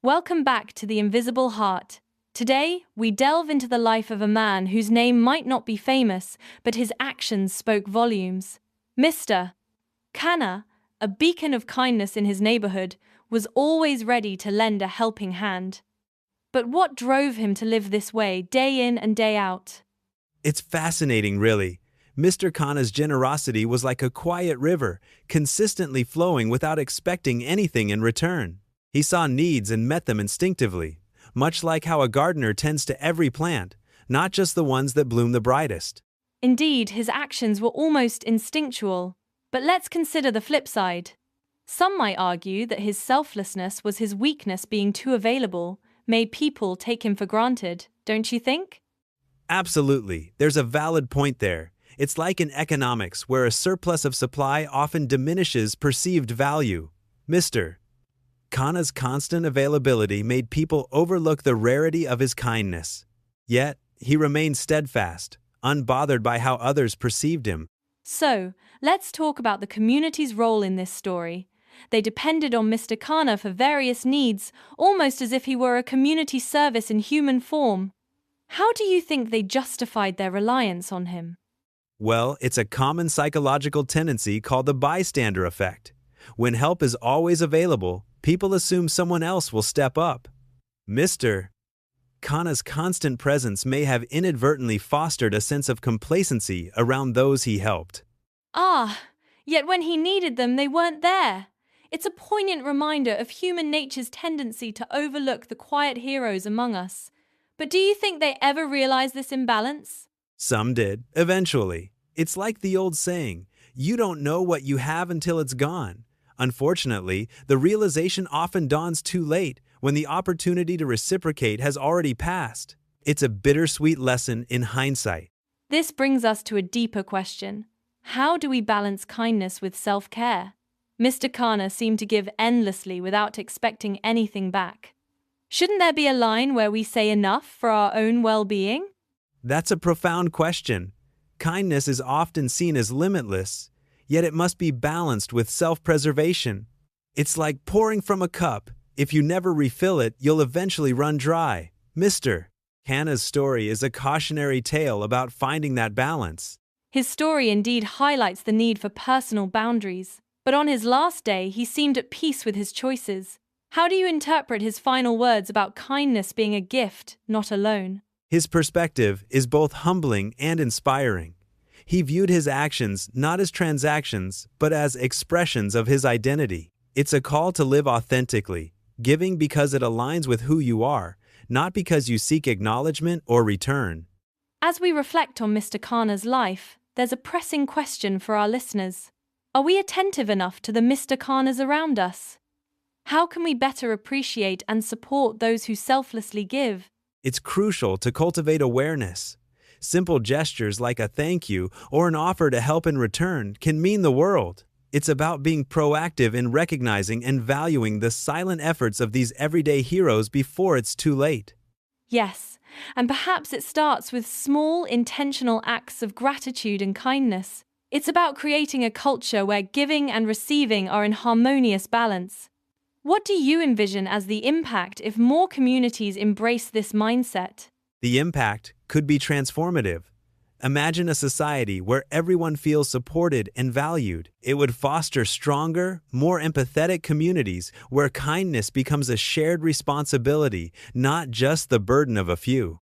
Welcome back to The Invisible Heart. Today, we delve into the life of a man whose name might not be famous, but his actions spoke volumes. Mr. Khanna, a beacon of kindness in his neighborhood, was always ready to lend a helping hand. But what drove him to live this way day in and day out? It's fascinating, really. Mr. Khanna's generosity was like a quiet river, consistently flowing without expecting anything in return. He saw needs and met them instinctively, much like how a gardener tends to every plant, not just the ones that bloom the brightest. Indeed, his actions were almost instinctual. But let's consider the flip side. Some might argue that his selflessness was his weakness, being too available, made people take him for granted, don't you think? Absolutely, there's a valid point there. It's like in economics, where a surplus of supply often diminishes perceived value. Mr. Khanna's constant availability made people overlook the rarity of his kindness. Yet, he remained steadfast, unbothered by how others perceived him. So, let's talk about the community's role in this story. They depended on Mr. Khanna for various needs, almost as if he were a community service in human form. How do you think they justified their reliance on him? Well, it's a common psychological tendency called the bystander effect. When help is always available, people assume someone else will step up. Mr. Khanna's constant presence may have inadvertently fostered a sense of complacency around those he helped. Yet when he needed them, they weren't there. It's a poignant reminder of human nature's tendency to overlook the quiet heroes among us. But do you think they ever realized this imbalance? Some did, eventually. It's like the old saying, you don't know what you have until it's gone. Unfortunately, the realization often dawns too late, when the opportunity to reciprocate has already passed. It's a bittersweet lesson in hindsight. This brings us to a deeper question. How do we balance kindness with self-care? Mr. Khanna seemed to give endlessly without expecting anything back. Shouldn't there be a line where we say enough for our own well-being? That's a profound question. Kindness is often seen as limitless, yet it must be balanced with self-preservation. It's like pouring from a cup. If you never refill it, you'll eventually run dry. Mr. Khanna's story is a cautionary tale about finding that balance. His story indeed highlights the need for personal boundaries, but on his last day he seemed at peace with his choices. How do you interpret his final words about kindness being a gift, not a loan? His perspective is both humbling and inspiring. He viewed his actions not as transactions, but as expressions of his identity. It's a call to live authentically, giving because it aligns with who you are, not because you seek acknowledgement or return. As we reflect on Mr. Khanna's life, there's a pressing question for our listeners. Are we attentive enough to the Mr. Khannas around us? How can we better appreciate and support those who selflessly give? It's crucial to cultivate awareness. Simple gestures like a thank you or an offer to help in return can mean the world. It's about being proactive in recognizing and valuing the silent efforts of these everyday heroes before it's too late. Yes, and perhaps it starts with small, intentional acts of gratitude and kindness. It's about creating a culture where giving and receiving are in harmonious balance. What do you envision as the impact if more communities embrace this mindset? The impact could be transformative. Imagine a society where everyone feels supported and valued. It would foster stronger, more empathetic communities where kindness becomes a shared responsibility, not just the burden of a few.